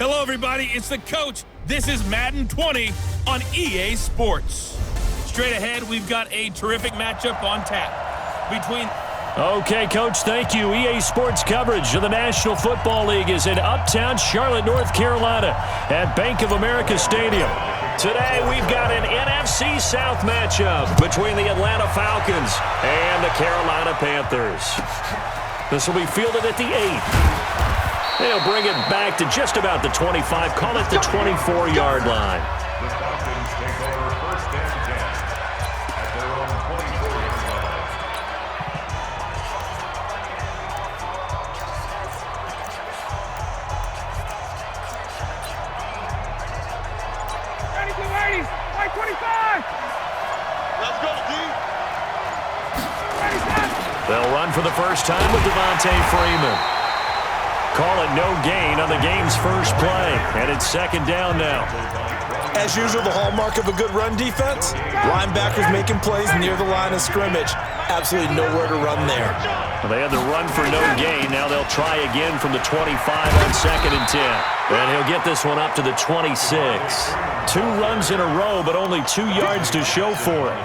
Hello, everybody. It's the coach. This is Madden 20 on EA Sports. Straight ahead, we've got a terrific matchup on tap between... Okay, Coach, thank you. EA Sports coverage of the National Football League is in uptown Charlotte, North Carolina at Bank of America Stadium. Today, we've got an NFC South matchup between the Atlanta Falcons and the Carolina Panthers. This will be fielded at the 8. They'll bring it back to just about the 25, call it the 24-yard line. The Falcons take over first and 10 at their own 24-yard line. Ready, 280, right 25. Let's go, D. Ready, set. They'll run for the first time with Devontae Freeman. Call it no gain on the game's first play, and it's second down now. As usual, the hallmark of a good run defense, linebackers making plays near the line of scrimmage. Absolutely nowhere to run there. Well, they had the run for no gain. Now they'll try again from the 25 on second and 10. And he'll get this one up to the 26. 2 runs in a row, but only 2 yards to show for it.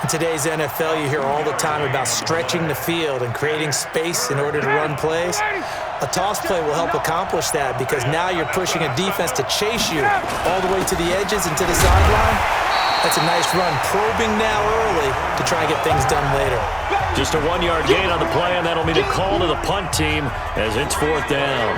In today's NFL, you hear all the time about stretching the field and creating space in order to run plays. A toss play will help accomplish that because now you're pushing a defense to chase you all the way to the edges and to the sideline. That's a nice run, probing now early to try and get things done later. Just a 1-yard gain on the play, and that'll be the call to the punt team as it's 4th down.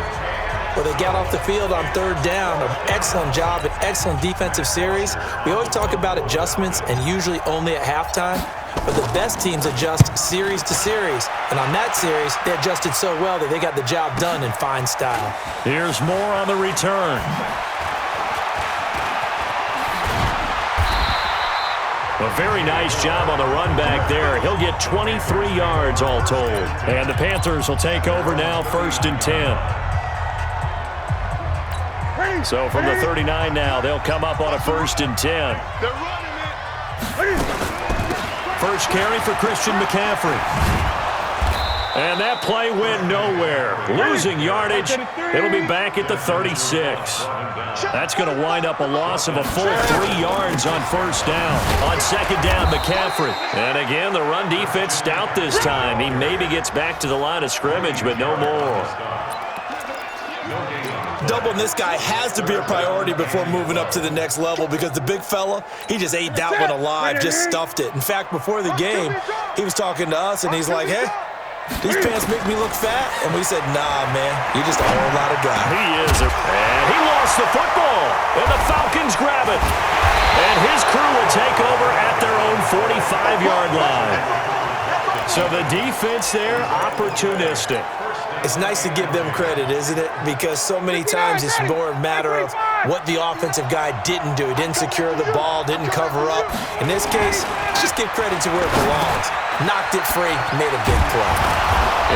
Well, they got off the field on 3rd down. An excellent job, an excellent defensive series. We always talk about adjustments and usually only at halftime. But the best teams adjust series to series. And on that series, they adjusted so well that they got the job done in fine style. Here's more on the return. A very nice job on the run back there. He'll get 23 yards all told. And the Panthers will take over now, 1st and 10. So from the 39 now, they'll come up on a 1st and 10. They're running it. First carry for Christian McCaffrey. And that play went nowhere. Losing yardage. It'll be back at the 36. That's going to wind up a loss of a full 3 yards on 1st down. On 2nd down, McCaffrey. And again, the run defense stout this time. He maybe gets back to the line of scrimmage, but no more. Doubling this guy has to be a priority before moving up to the next level because the big fella, he just ate that one alive, just stuffed it. In fact, before the game, he was talking to us, and he's like, hey, these pants make me look fat. And we said, nah, man, you're just a whole lot of guy. He is. And he lost the football, and the Falcons grab it. And his crew will take over at their own 45-yard line. So the defense there, opportunistic. It's nice to give them credit, isn't it? Because so many times it's more a matter of what the offensive guy didn't do. He didn't secure the ball, didn't cover up. In this case, just give credit to where it belongs. Knocked it free, made a big play.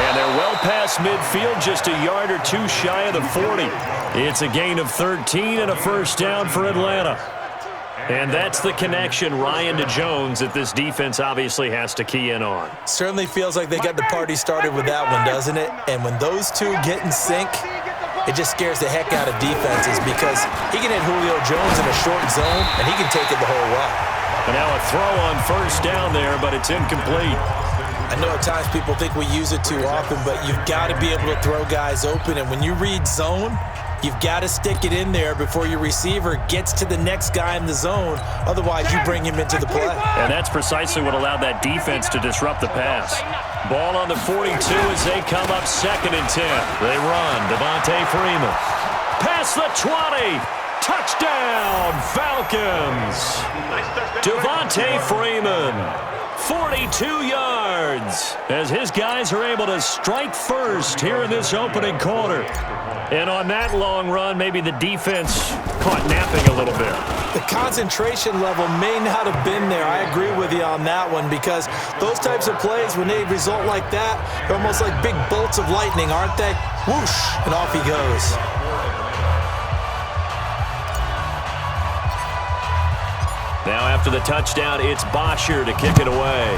And they're well past midfield, just a yard or 2 shy of the 40. It's a gain of 13 and a 1st down for Atlanta. And that's the connection, Ryan to Jones, that this defense obviously has to key in on. Certainly feels like they got the party started with that one, doesn't it? And when those two get in sync, it just scares the heck out of defenses because he can hit Julio Jones in a short zone, and he can take it the whole way. And now a throw on 1st down there, but it's incomplete. I know at times people think we use it too often, but you've got to be able to throw guys open. And when you read zone, you've got to stick it in there before your receiver gets to the next guy in the zone. Otherwise, you bring him into the play. And that's precisely what allowed that defense to disrupt the pass. Ball on the 42 as they come up 2nd and 10. They run. Devontae Freeman. Past the 20. Touchdown, Falcons. Devontae Freeman. 42 yards as his guys are able to strike first here in this opening quarter. And on that long run, maybe the defense caught napping a little bit. The concentration level may not have been there. I agree with you on that one because those types of plays, when they result like that, they're almost like big bolts of lightning, aren't they? Whoosh, and off he goes. Now after the touchdown, it's Bosher to kick it away.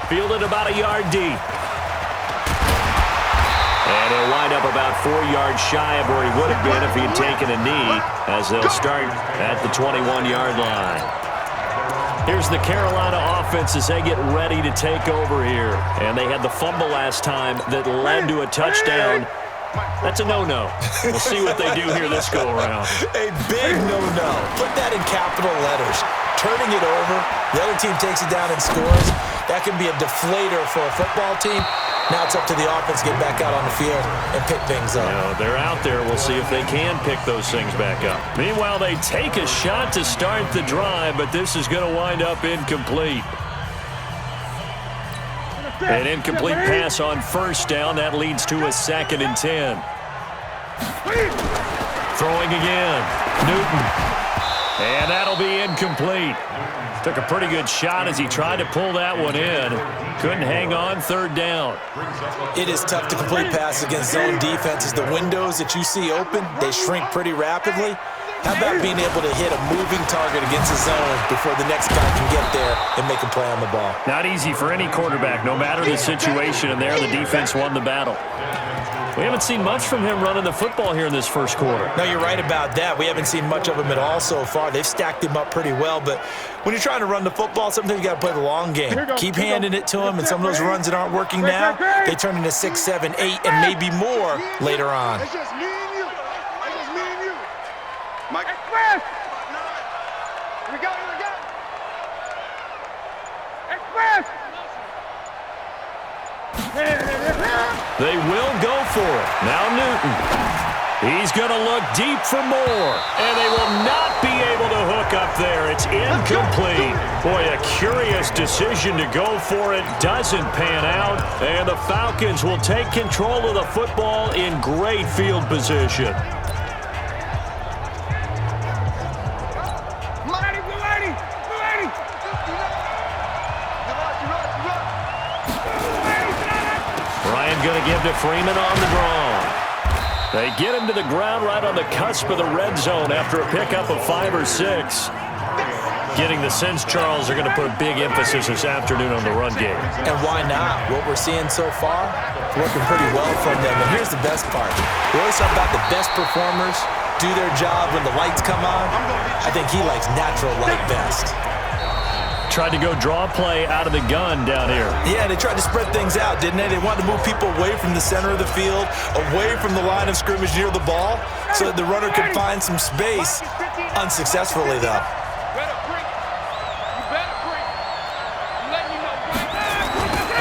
Fielded about a yard deep. And he'll wind up about 4 yards shy of where he would have been if he had taken a knee, as they'll start at the 21-yard line. Here's the Carolina offense as they get ready to take over here. And they had the fumble last time that led to a touchdown. That's a no-no. We'll see what they do here this go-around. A big no-no. Put that in capital letters. Turning it over, the other team takes it down and scores. That can be a deflator for a football team. Now it's up to the offense to get back out on the field and pick things up. They're out there. We'll see if they can pick those things back up. Meanwhile, they take a shot to start the drive, but this is going to wind up incomplete. An incomplete pass on first down. That leads to a 2nd and 10. Throwing again. Newton. And that'll be incomplete. Took a pretty good shot as he tried to pull that one in. Couldn't hang on, 3rd down. It is tough to complete passes against zone defenses. The windows that you see open, they shrink pretty rapidly. How about being able to hit a moving target against a zone before the next guy can get there and make a play on the ball? Not easy for any quarterback, no matter the situation, and there the defense won the battle. We haven't seen much from him running the football here in this first quarter. No, you're right about that. We haven't seen much of him at all so far. They've stacked him up pretty well, but when you're trying to run the football, sometimes you got to play the long game. Keep handing it to him, and some of those runs that aren't working now, they turn into 6, 7, 8, and maybe more later on. It's just me and you. It's just me and you. Mike. Express! Here we go, here we go. Express! They will go for it. Now Newton. He's going to look deep for more. And they will not be able to hook up there. It's incomplete. Boy, a curious decision to go for it. Doesn't pan out. And the Falcons will take control of the football in great field position. Going to give to Freeman on the draw. They get him to the ground right on the cusp of the red zone after a pickup of 5 or 6. Getting the sense, Charles, are going to put a big emphasis this afternoon on the run game. And why not? What we're seeing so far, working pretty well from them. And here's the best part. We always talk about the best performers do their job when the lights come on. I think he likes natural light best. Tried to go draw play out of the gun down here. Yeah, they tried to spread things out, didn't they? They wanted to move people away from the center of the field, away from the line of scrimmage near the ball, so that the runner could find some space. Unsuccessfully, though.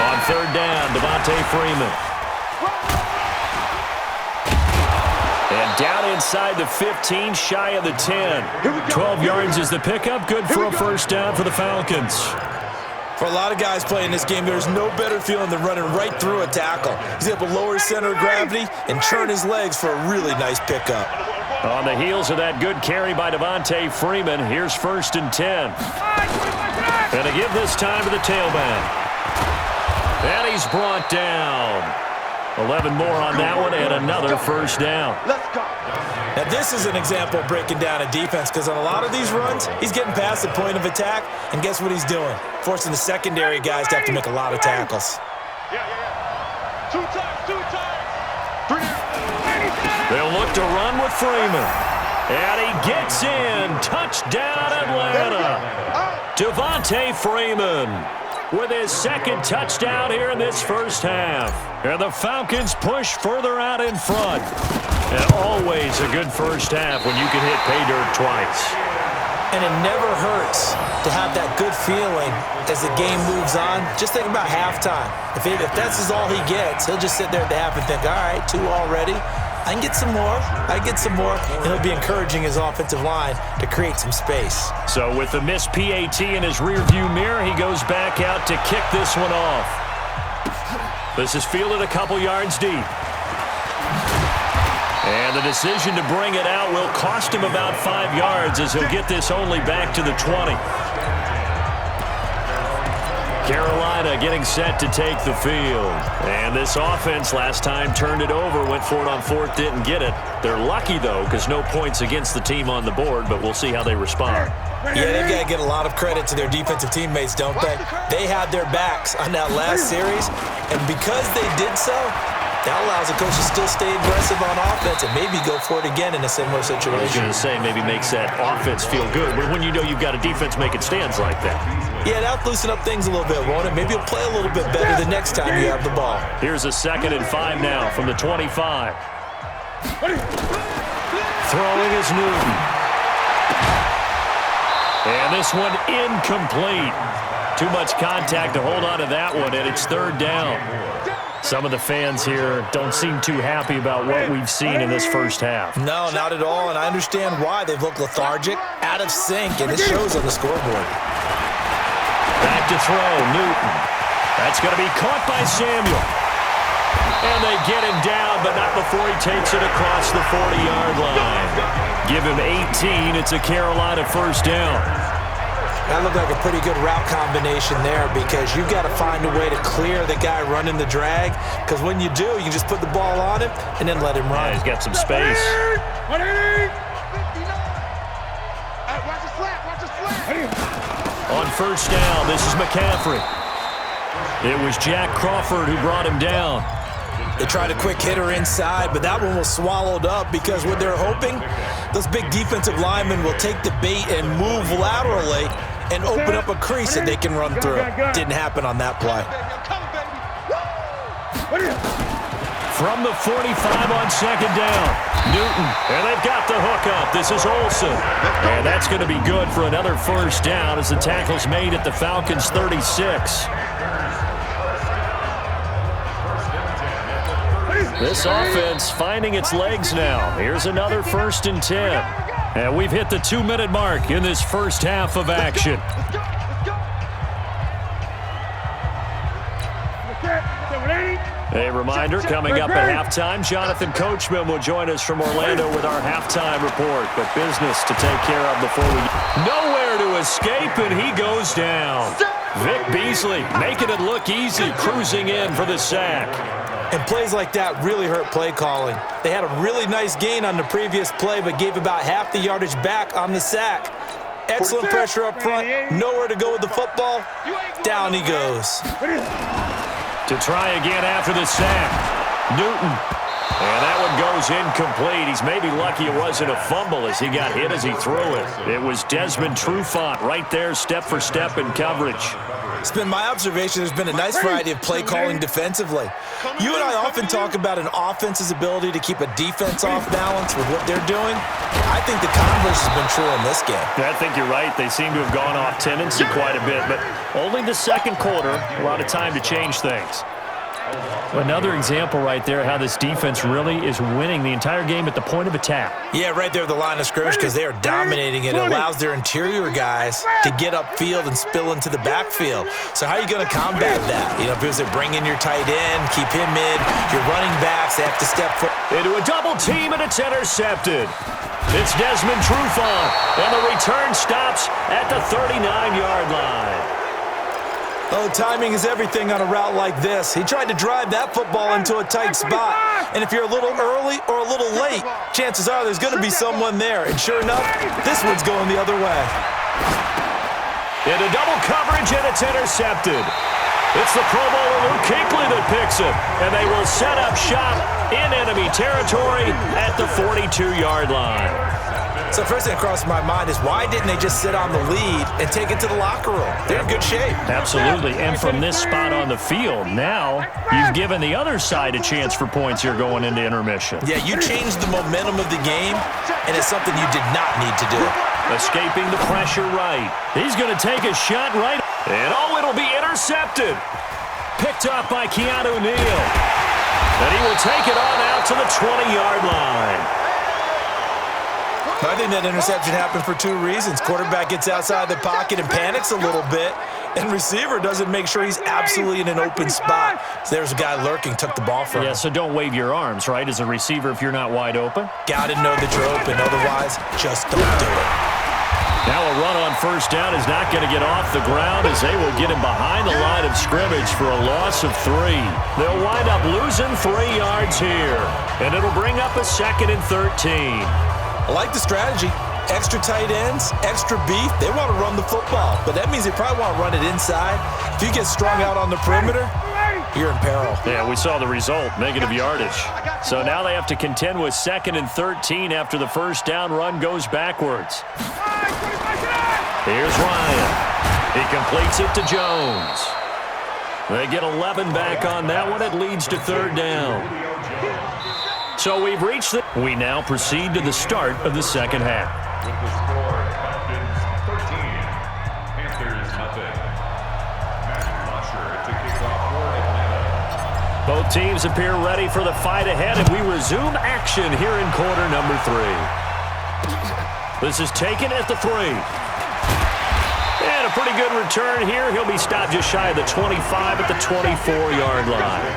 On 3rd down, Devontae Freeman. And down inside the 15, shy of the 10. 12 yards is the pickup. Good for a first down for the Falcons. For a lot of guys playing this game, there's no better feeling than running right through a tackle. He's able to lower his center of gravity and turn his legs for a really nice pickup. On the heels of that good carry by Devontae Freeman, here's 1st and 10. And a give this time to the tailback. And he's brought down. 11 more on that one, and another first down. Let's go. Now, this is an example of breaking down a defense, because on a lot of these runs, he's getting past the point of attack, and guess what he's doing? Forcing the secondary guys to have to make a lot of tackles. Yeah. 2 times, 2 times. 3. They'll look to run with Freeman. And he gets in. Touchdown, Atlanta. Devontae Freeman with his 2nd touchdown here in this first half. And the Falcons push further out in front. And always a good first half when you can hit pay dirt twice. And it never hurts to have that good feeling as the game moves on. Just think about halftime. If that's all he gets, he'll just sit there at the half and think, all right, 2 already. I can get some more. And he'll be encouraging his offensive line to create some space. So with the missed PAT in his rearview mirror, he goes back out to kick this one off. This is fielded a couple yards deep. And the decision to bring it out will cost him about 5 yards as he'll get this only back to the 20. Carolina getting set to take the field. And this offense last time turned it over, went for it on 4th, didn't get it. They're lucky, though, because no points against the team on the board, but we'll see how they respond. Yeah, they've got to get a lot of credit to their defensive teammates, don't they? They had their backs on that last series, and because they did so, That allows the coach to still stay aggressive on offense and maybe go for it again in a similar situation. I was going to say maybe makes that offense feel good, but when you know you've got a defense making stands like that. Yeah, that'll loosen up things a little bit, won't it? Maybe you'll play a little bit better the next time you have the ball. Here's a 2nd and 5 now from the 25. Throwing is Newton. And this one incomplete. Too much contact to hold on to that one, and it's 3rd down. Some of the fans here don't seem too happy about what we've seen in this first half. No, not at all, and I understand why. They've looked lethargic, out of sync, and it shows on the scoreboard. Back to throw, Newton. That's going to be caught by Samuel. And they get him down, but not before he takes it across the 40-yard line. Give him 18. It's a Carolina first down. That looked like a pretty good route combination there because you've got to find a way to clear the guy running the drag, because when you do, you can just put the ball on him and then let him run. Yeah, he's got some space. On first down, this is McCaffrey. It was Jack Crawford who brought him down. They tried a quick hitter inside, but that one was swallowed up because what they're hoping, those big defensive linemen will take the bait and move laterally and open up a crease that they can run through. Didn't happen on that play. From the 45 on 2nd down, Newton, and they've got the hook up. This is Olsen, and that's going to be good for another first down as the tackle's made at the Falcons' 36. This offense finding its legs now. Here's another 1st and 10. And we've hit the 2-minute mark in this first half of action. A reminder, coming up at halftime, Jonathan Coachman will join us from Orlando with our halftime report. But business to take care of before we... Nowhere to escape, and he goes down. Vic Beasley making it look easy, cruising in for the sack. And plays like that really hurt play calling. They had a really nice gain on the previous play, but gave about half the yardage back on the sack. Excellent pressure up front, nowhere to go with the football. Down he goes. To try again after the sack, Newton. And that one goes incomplete. He's maybe lucky it wasn't a fumble as he got hit as he threw it. It was Desmond Trufant right there, step for step in coverage. It's been my observation there's been a nice variety of play calling defensively. You and I often talk about an offense's ability to keep a defense off balance with what they're doing. I think the converse has been true in this game. I think you're right. They seem to have gone off tendency quite a bit, but only the 2nd quarter, a lot of time to change things. Another example right there how this defense really is winning the entire game at the point of attack. Yeah, right there at the line of scrimmage because they are dominating it. It allows their interior guys to get upfield and spill into the backfield. So how are you going to combat that? You know, because they bring in your tight end, keep him in, your running backs, they have to step forward. Into a double team, and it's intercepted. It's Desmond Trufant, and the return stops at the 39-yard line. Oh, timing is everything on a route like this. He tried to drive that football into a tight spot. And if you're a little early or a little late, chances are there's going to be someone there. And sure enough, this one's going the other way. Into double coverage, and it's intercepted. It's the Pro Bowler Luke Kuechly that picks it. And they will set up shop in enemy territory at the 42-yard line. So first thing that crossed my mind is why didn't they just sit on the lead and take it to the locker room? They're in good shape. Absolutely, and from this spot on the field, now you've given the other side a chance for points here going into intermission. Yeah, you changed the momentum of the game, and it's something you did not need to do. Escaping the pressure right. He's going to take a shot right, and it'll be intercepted. Picked up by Keanu Neal. And he will take it on out to the 20-yard line. I think that interception happened for 2 reasons. Quarterback gets outside the pocket and panics a little bit, and receiver doesn't make sure he's absolutely in an open spot. So there's a guy lurking, took the ball from him. Yeah, so don't wave your arms, right, as a receiver if you're not wide open. Got to know that you're open. Otherwise, just don't do it. Now a run on first down is not going to get off the ground as they will get him behind the line of scrimmage for a loss of 3. They'll wind up losing 3 yards here, and it'll bring up a 2nd and 13. I like the strategy. Extra tight ends, extra beef. They want to run the football, but that means they probably want to run it inside. If you get strung out on the perimeter, you're in peril. Yeah, we saw the result, negative yardage. So now they have to contend with 2nd and 13 after the first down run goes backwards. Here's Ryan. He completes it to Jones. They get 11 back on that one. It leads to 3rd down. So we've reached the... We now proceed to the start of the second half. With the score, Falcons 13, Panthers nothing. To kick off for Atlanta. Both teams appear ready for the fight ahead, and we resume action here in quarter number 3. This is taken at the 3. And a pretty good return here. He'll be stopped just shy of the 25 at the 24-yard line.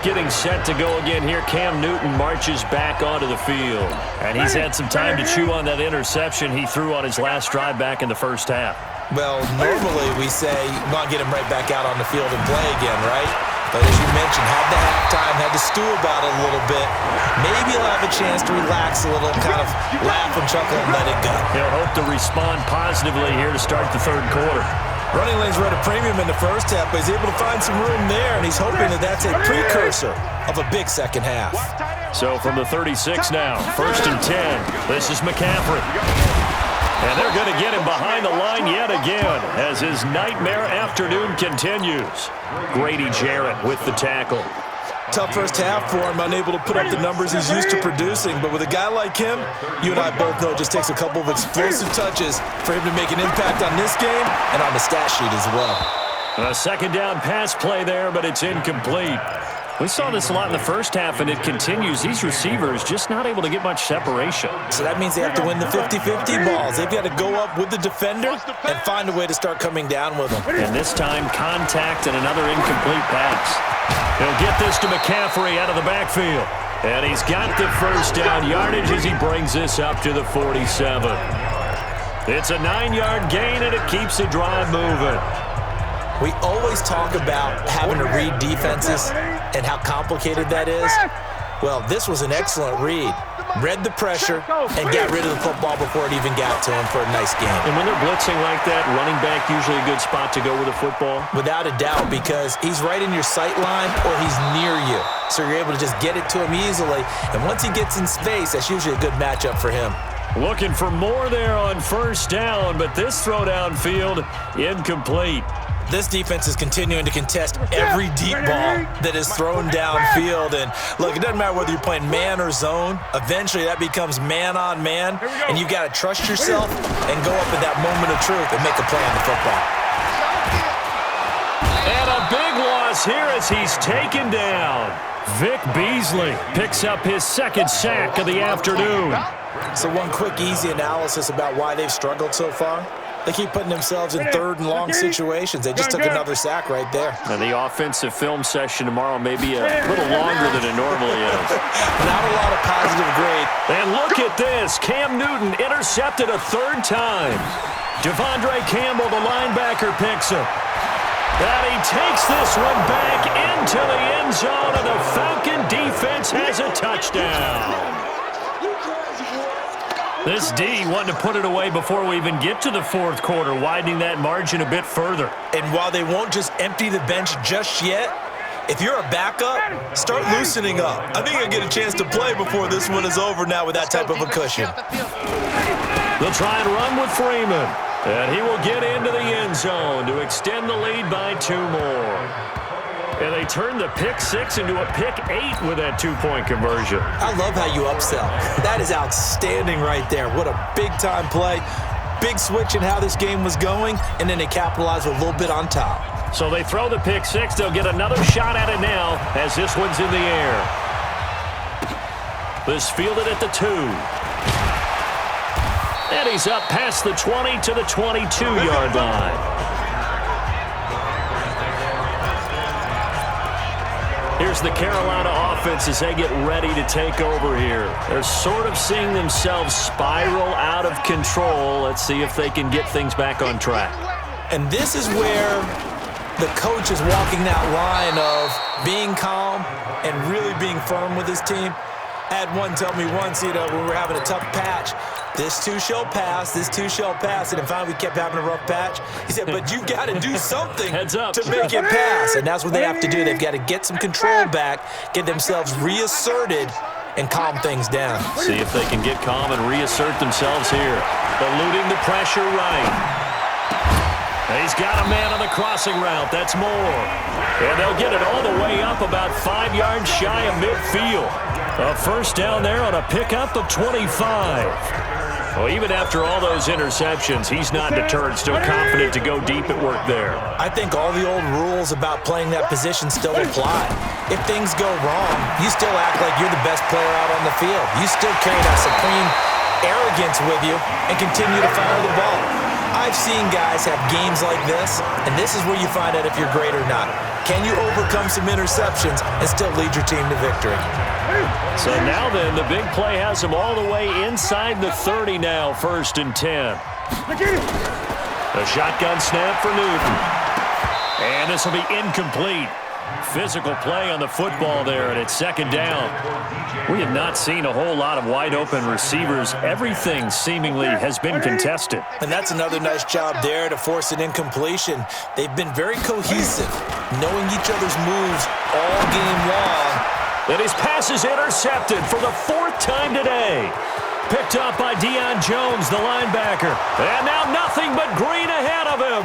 Getting set to go again here, Cam Newton marches back onto the field. And he's had some time to chew on that interception he threw on his last drive back in the first half. Well, normally we say you want to get him right back out on the field and play again, right? But as you mentioned, had the halftime, had to stew about it a little bit. Maybe he'll have a chance to relax a little, kind of laugh and chuckle and let it go. He'll hope to respond positively here to start the 3rd quarter. Running lanes were at a premium in the first half, but he's able to find some room there, and he's hoping that that's a precursor of a big second half. So from the 36 now, 1st and 10. This is McCaffrey. And they're going to get him behind the line yet again as his nightmare afternoon continues. Grady Jarrett with the tackle. Tough first half for him, unable to put up the numbers he's used to producing. But with a guy like him, you and I both know it just takes a couple of explosive touches for him to make an impact on this game and on the stat sheet as well. A 2nd down pass play there, but it's incomplete. We saw this a lot in the first half, and it continues. These receivers just not able to get much separation. So that means they have to win the 50-50 balls. They've got to go up with the defender and find a way to start coming down with them. And this time, contact and another incomplete pass. He'll get this to McCaffrey out of the backfield. And he's got the first down yardage as he brings this up to the 47. It's a 9-yard gain, and it keeps the drive moving. We always talk about having to read defenses and how complicated that is. Well, this was an excellent read. Read the pressure and got rid of the football before it even got to him for a nice game. And when they're blitzing like that, running back usually a good spot to go with a football? Without a doubt, because he's right in your sight line or he's near you. So you're able to just get it to him easily. And once he gets in space, that's usually a good matchup for him. Looking for more there on 1st down, but this throw downfield, incomplete. This defense is continuing to contest every deep ball that is thrown downfield. And look, it doesn't matter whether you're playing man or zone. Eventually, that becomes man on man. And you've got to trust yourself and go up at that moment of truth and make a play on the football. And a big loss here as he's taken down. Vic Beasley picks up his 2nd sack of the afternoon. So one quick, easy analysis about why they've struggled so far. They keep putting themselves in 3rd and long situations. They just took another sack right there. And the offensive film session tomorrow may be a little longer than it normally is. Not a lot of positive grade. And look at this. Cam Newton intercepted a 3rd time. Devondre Campbell, the linebacker, picks him. And he takes this one back into the end zone, and the Falcon defense has a touchdown. This D wanting to put it away before we even get to the 4th quarter, widening that margin a bit further. And while they won't just empty the bench just yet, if you're a backup, start loosening up. I think you'll get a chance to play before this one is over now with that type of a cushion. They'll try and run with Freeman. And he will get into the end zone to extend the lead by 2 more. And they turn the pick 6 into a pick 8 with that 2-point conversion. I love how you upsell. That is outstanding right there. What a big-time play. Big switch in how this game was going, and then they capitalize with a little bit on top. So they throw the pick 6. They'll get another shot at it now as this one's in the air. This fielded at the 2. And he's up past the 20 to the 22-yard line. Here's the Carolina offense as they get ready to take over here. They're sort of seeing themselves spiral out of control. Let's see if they can get things back on track. And this is where the coach is walking that line of being calm and really being firm with his team. I had one tell me once, when we were having a tough patch, this too shall pass, this too shall pass. And then finally we kept having a rough patch. He said, but you've got to do something Heads up. to make it pass. And that's what they have to do. They've got to get some control back, get themselves reasserted, and calm things down. See if they can get calm and reassert themselves here. Eluding the pressure right. He's got a man on the crossing route. That's Moore. And they'll get it all the way up about 5 yards shy of midfield. A first down there on a pickup of 25. Well, even after all those interceptions, he's not deterred, still confident to go deep at work there. I think all the old rules about playing that position still apply. If things go wrong, you still act like you're the best player out on the field. You still carry that supreme arrogance with you and continue to fire the ball. I've seen guys have games like this, and this is where you find out if you're great or not. Can you overcome some interceptions and still lead your team to victory? So now then, the big play has him all the way inside the 30 now, 1st and 10. A shotgun snap for Newton. And this will be incomplete. Physical play on the football there, and it's 2nd down. We have not seen a whole lot of wide-open receivers. Everything seemingly has been contested. And that's another nice job there to force an incompletion. They've been very cohesive, knowing each other's moves all game long. And his pass is intercepted for the 4th time today. Picked up by Deion Jones, the linebacker. And now nothing but green ahead of him.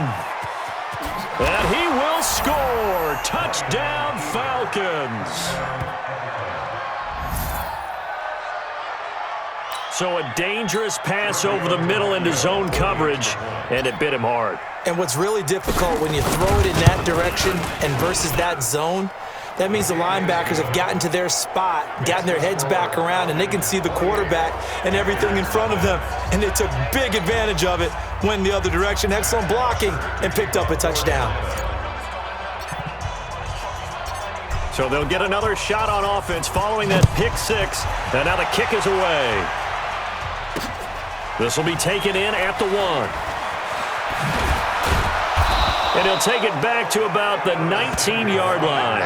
And he will score. Touchdown, Falcons. So a dangerous pass over the middle into zone coverage, and it bit him hard. And what's really difficult when you throw it in that direction and versus that zone, that means the linebackers have gotten to their spot, gotten their heads back around, and they can see the quarterback and everything in front of them. And they took big advantage of it, went the other direction, excellent blocking, and picked up a touchdown. So they'll get another shot on offense following that pick 6, and now the kick is away. This will be taken in at the 1. And he'll take it back to about the 19-yard line.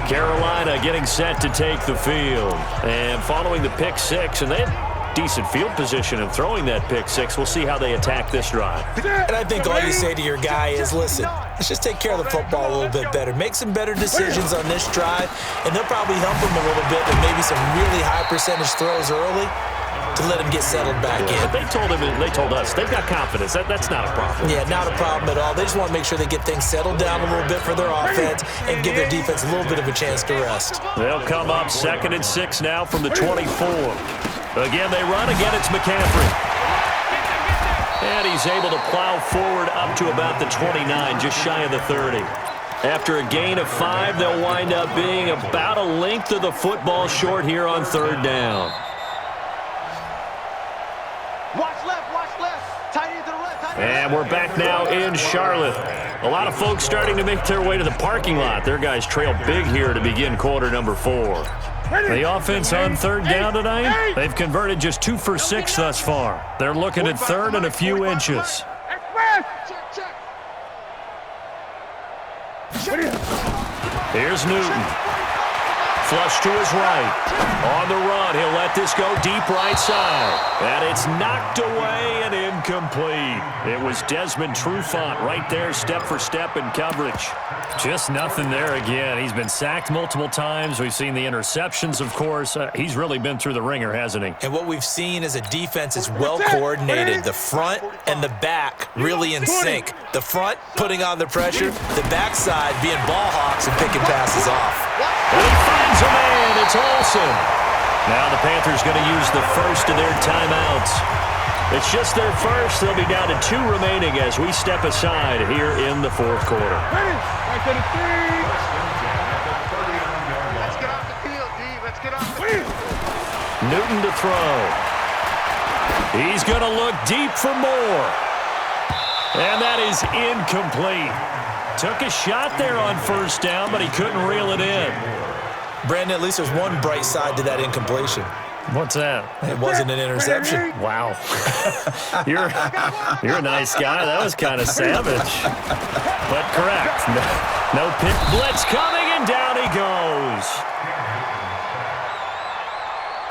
Carolina getting set to take the field. And following the pick 6, and they had decent field position in throwing that pick 6. We'll see how they attack this drive. And I think all you say to your guy is, listen, let's just take care of the football a little bit better. Make some better decisions on this drive, and they'll probably help him a little bit with maybe some really high percentage throws early to let him get settled back in. They told us they've got confidence. That's not a problem. Yeah, not a problem at all. They just want to make sure they get things settled down a little bit for their offense and give their defense a little bit of a chance to rest. They'll come up 2nd and 6 now from the 24. Again, they run. Again, it's McCaffrey. And he's able to plow forward up to about the 29, just shy of the 30. After a gain of 5, they'll wind up being about a length of the football short here on 3rd down. And we're back now in Charlotte. A lot of folks starting to make their way to the parking lot. Their guys trail big here to begin quarter number 4. The offense on 3rd down tonight, they've converted just 2 for 6 thus far. They're looking at 3rd and a few inches. Here's Newton. Flush to his right. On the run, he'll let this go deep right side. And it's knocked away and incomplete. It was Desmond Trufant right there, step for step in coverage. Just nothing there again. He's been sacked multiple times. We've seen the interceptions, of course. He's really been through the ringer, hasn't he? And what we've seen is a defense is well coordinated. The front and the back really in sync. The front putting on the pressure, the backside being ball hawks and picking passes off. And he finds a man. It's Olsen. Now the Panthers going to use the first of their timeouts. It's just their first. They'll be down to 2 remaining as we step aside here in the 4th quarter. Let's get off the field, D. Let's get off the field. Newton to throw. He's going to look deep for more. And that is incomplete. Took a shot there on 1st down, but he couldn't reel it in. Brandon, at least there's one bright side to that incompletion. What's that? It wasn't an interception. Wow. You're a nice guy. That was kind of savage. But correct. No pick blitz coming, and down he goes.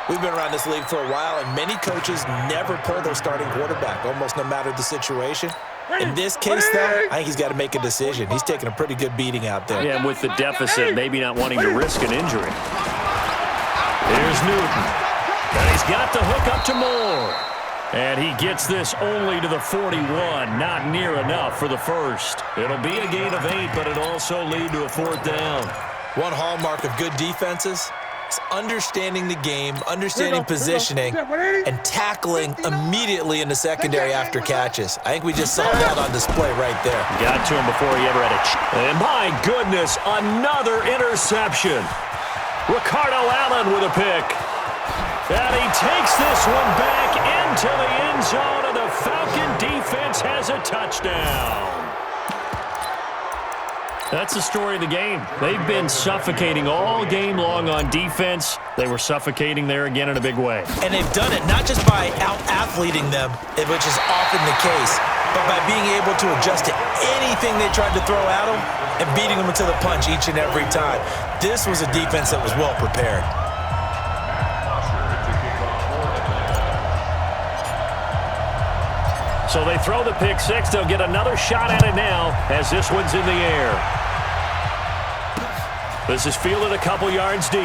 We've been around this league for a while, and many coaches never pull their starting quarterback, almost no matter the situation. In this case, though, I think he's got to make a decision. He's taking a pretty good beating out there. Yeah, and with the deficit, maybe not wanting to risk an injury. Here's Newton. And he's got the hook up to Moore. And he gets this only to the 41. Not near enough for the first. It'll be a gain of 8, but it'll also lead to a 4th down. One hallmark of good defenses is understanding the game, understanding positioning, and tackling immediately in the secondary after catches. I think we just saw that on display right there. Got to him before he ever had a and my goodness, another interception. Ricardo Allen with a pick. And he takes this one back into the end zone, and the Falcon defense has a touchdown. That's the story of the game. They've been suffocating all game long on defense. They were suffocating there again in a big way. And they've done it not just by out-athleting them, which is often the case, but by being able to adjust to anything they tried to throw at them and beating them to the punch each and every time. This was a defense that was well prepared. So they throw the pick six. They'll get another shot at it now as this one's in the air. This is fielded a couple yards deep.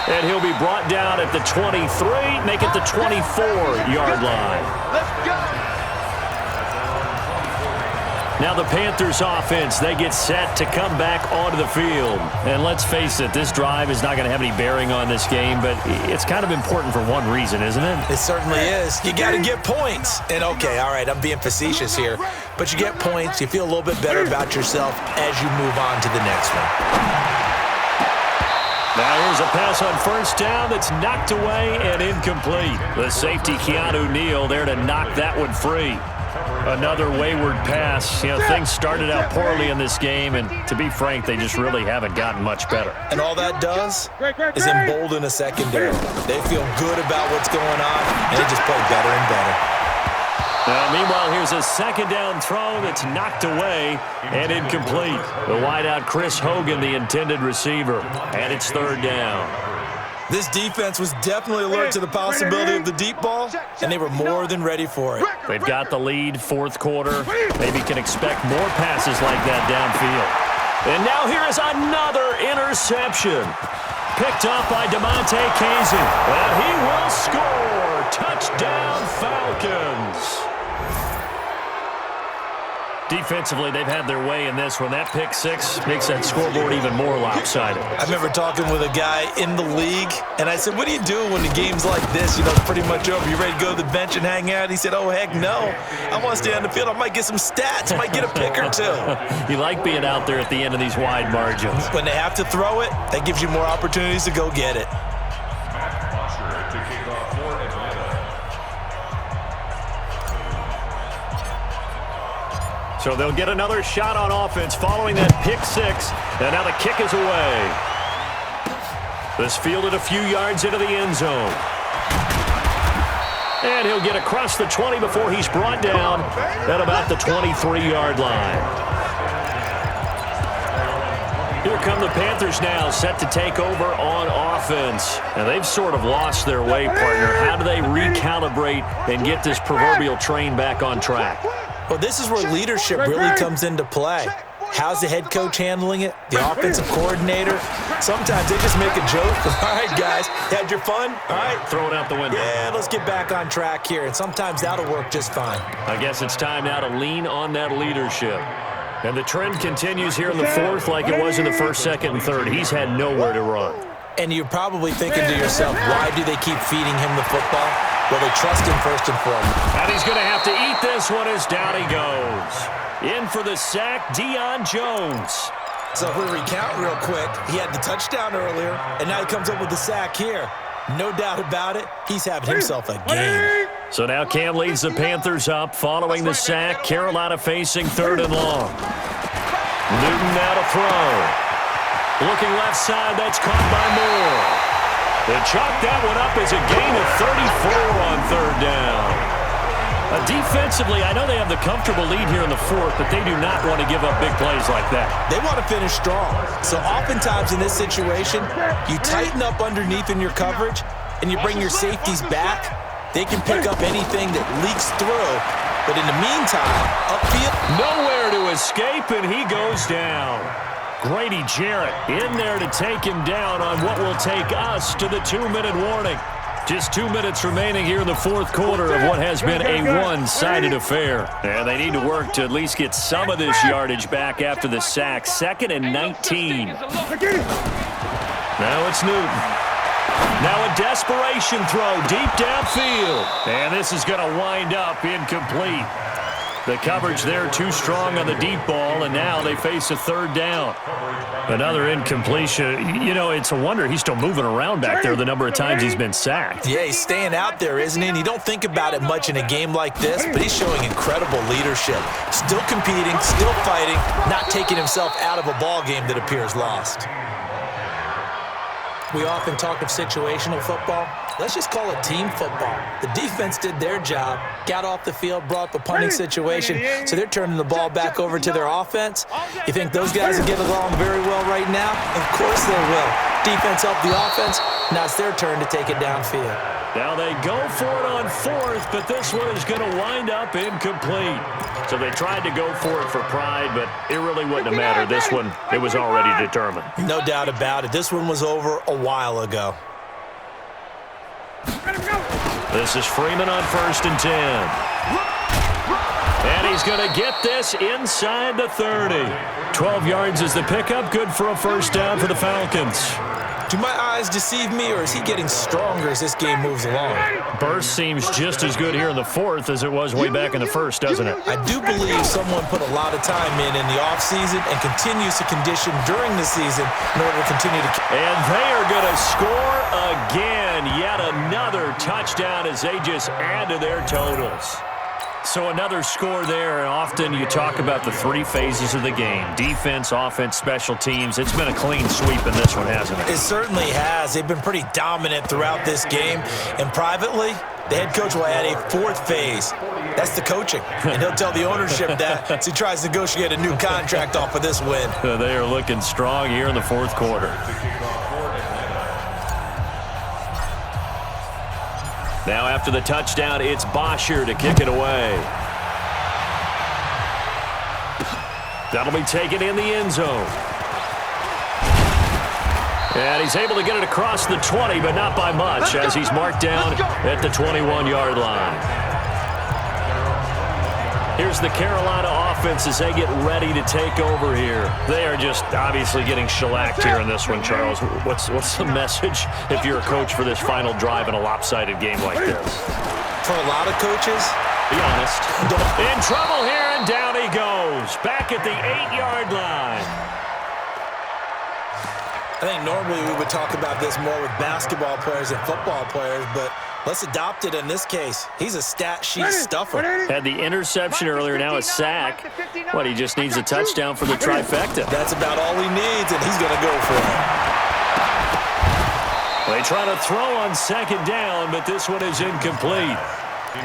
And he'll be brought down at the 23, make it the 24-yard line. Let's go. Now the Panthers offense, they get set to come back onto the field. And let's face it, this drive is not going to have any bearing on this game, but it's kind of important for one reason, isn't it? It certainly is. You got to get points. And okay, all right, I'm being facetious here, but you get points, you feel a little bit better about yourself as you move on to the next one. Now here's a pass on first down that's knocked away and incomplete. The safety, Keanu Neal, there to knock that one free. Another wayward pass. You know, things started out poorly in this game, and to be frank, they just really haven't gotten much better. And all that does is embolden a secondary. They feel good about what's going on, and they just play better and better. Meanwhile, here's a second down throw that's knocked away and incomplete. The wideout, Chris Hogan, the intended receiver, and it's third down. This defense was definitely alert to the possibility of the deep ball, and they were more than ready for it. They've got the lead, fourth quarter. Maybe can expect more passes like that downfield. And now here is another interception. Picked up by DeMonte Casey. And he will score. Touchdown, Falcons. Defensively, they've had their way in this one. That pick six makes that scoreboard even more lopsided. I remember talking with a guy in the league, and I said, what do you do when the game's like this? You know, it's pretty much over. You ready to go to the bench and hang out? He said, oh, heck no. I want to stay on the field. I might get some stats. I might get a pick or two. You like being out there at the end of these wide margins. When they have to throw it, that gives you more opportunities to go get it. So they'll get another shot on offense following that pick six. And now the kick is away. This fielded a few yards into the end zone. And he'll get across the 20 before he's brought down at about the 23-yard line. Here come the Panthers now, set to take over on offense. And they've sort of lost their way, partner. How do they recalibrate and get this proverbial train back on track? Well, this is where leadership really comes into play. How's the head coach handling it? The offensive coordinator? Sometimes they just make a joke. All right, guys, had your fun? All right. Throw it out the window. Yeah, let's get back on track here. And sometimes that'll work just fine. I guess it's time now to lean on that leadership. And the trend continues here in the fourth like it was in the first, second, and third. He's had nowhere to run. And you're probably thinking to yourself, why do they keep feeding him the football? Well, they trust him first and foremost. And he's going to have to eat this one as down he goes. In for the sack, Deion Jones. So if we recount real quick, he had the touchdown earlier, and now he comes up with the sack here. No doubt about it, he's having himself a game. So now Cam leads the Panthers up following the sack. Carolina facing third and long. Newton now to throw. Looking left side, that's caught by Moore. They chalk that one up as a gain of 34 on third down. Defensively, I know they have the comfortable lead here in the fourth, but they do not want to give up big plays like that. They want to finish strong. So oftentimes in this situation, you tighten up underneath in your coverage, and you bring your safeties back. They can pick up anything that leaks through. But in the meantime, upfield. Nowhere to escape, and he goes down. Grady Jarrett in there to take him down on what will take us to the 2-minute warning. Just 2 minutes remaining here in the fourth quarter of what has been a one-sided affair. And they need to work to at least get some of this yardage back after the sack. 2nd and 19. Now it's Newton. Now a desperation throw deep downfield. And this is going to wind up incomplete. The coverage there too strong on the deep ball, and now they face a third down. Another incompletion. You know, it's a wonder he's still moving around back there the number of times he's been sacked. Yeah, he's staying out there, isn't he? And you don't think about it much in a game like this, but he's showing incredible leadership. Still competing, still fighting, not taking himself out of a ball game that appears lost. We often talk of situational football. Let's just call it team football. The defense did their job, got off the field, brought up a punting situation, so they're turning the ball back over to their offense. You think those guys will get along very well right now? Of course they will. Defense helped the offense. Now it's their turn to take it downfield. Now they go for it on fourth, but this one is going to wind up incomplete. So they tried to go for it for pride, but it really wouldn't have mattered. This one, it was already determined. No doubt about it. This one was over a while ago. This is Freeman on 1st and 10. And he's going to get this inside the 30. 12 yards is the pickup. Good for a first down for the Falcons. Do my eyes deceive me, or is he getting stronger as this game moves along? Burst seems just as good here in the fourth as it was way back in the first, doesn't it? I do believe someone put a lot of time in the offseason and continues to condition during the season in order to continue to... And they are going to score again. Yet another touchdown as they just add to their totals. So another score there, and often you talk about the three phases of the game. Defense, offense, special teams. It's been a clean sweep in this one, hasn't it? It certainly has. They've been pretty dominant throughout this game. And privately, the head coach will add a fourth phase. That's the coaching. And he'll tell the ownership that as he tries to negotiate a new contract off of this win. They are looking strong here in the fourth quarter. Now after the touchdown, it's Bosher to kick it away. That'll be taken in the end zone. And he's able to get it across the 20, but not by much, as he's marked down at the 21-yard line. Here's the Carolina offense as they get ready to take over here. They are just obviously getting shellacked here in this one, Charles. What's the message if you're a coach for this final drive in a lopsided game like this? For a lot of coaches, be honest. In trouble here, and down he goes. Back at the 8-yard line. I think normally we would talk about this more with basketball players and football players, but let's adopt it in this case. He's a stat sheet stuffer. Had the interception earlier, now a sack. What, he just needs a touchdown for the trifecta. That's about all he needs, and he's going to go for it. They try to throw on second down, but this one is incomplete.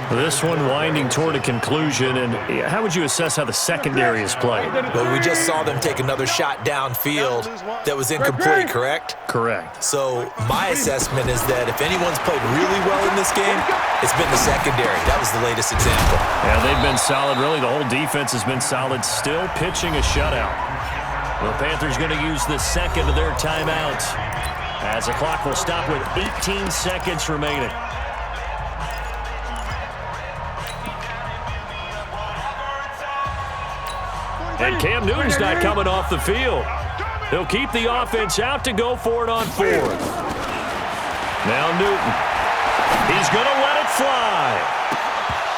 This one winding toward a conclusion, and how would you assess how the secondary is played? Well, we just saw them take another shot downfield that was incomplete, correct? Correct. So my assessment is that if anyone's played really well in this game, it's been the secondary. That was the latest example. Yeah, they've been solid. Really, the whole defense has been solid, still pitching a shutout. The Panthers going to use the second of their timeouts as the clock will stop with 18 seconds remaining. And Cam Newton's not coming off the field. He'll keep the offense out to go for it on fourth. Now Newton. He's going to let it fly.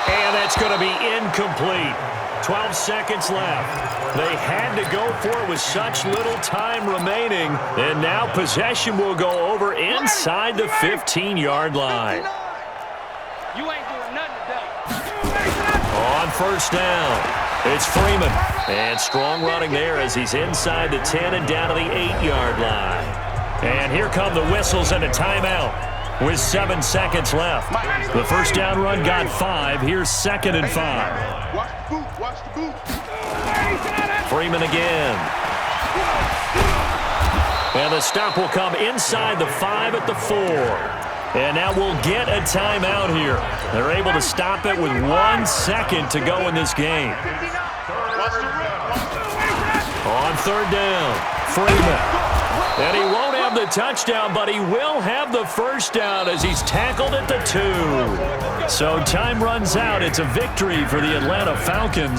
And that's going to be incomplete. 12 seconds left. They had to go for it with such little time remaining. And now possession will go over inside the 15-yard line. You ain't doing nothing today. On first down, it's Freeman. And strong running there as he's inside the 10 and down to the 8-yard line. And here come the whistles and a timeout with 7 seconds left. The first down run got 5. Here's 2nd and 5. Watch the boot. Watch the boot. Freeman again. And the stop will come inside the 5 at the 4. And now we'll get a timeout here. They're able to stop it with 1 second to go in this game. On 3rd down, Freeman. And he won't have the touchdown, but he will have the first down as he's tackled at the 2. So time runs out. It's a victory for the Atlanta Falcons.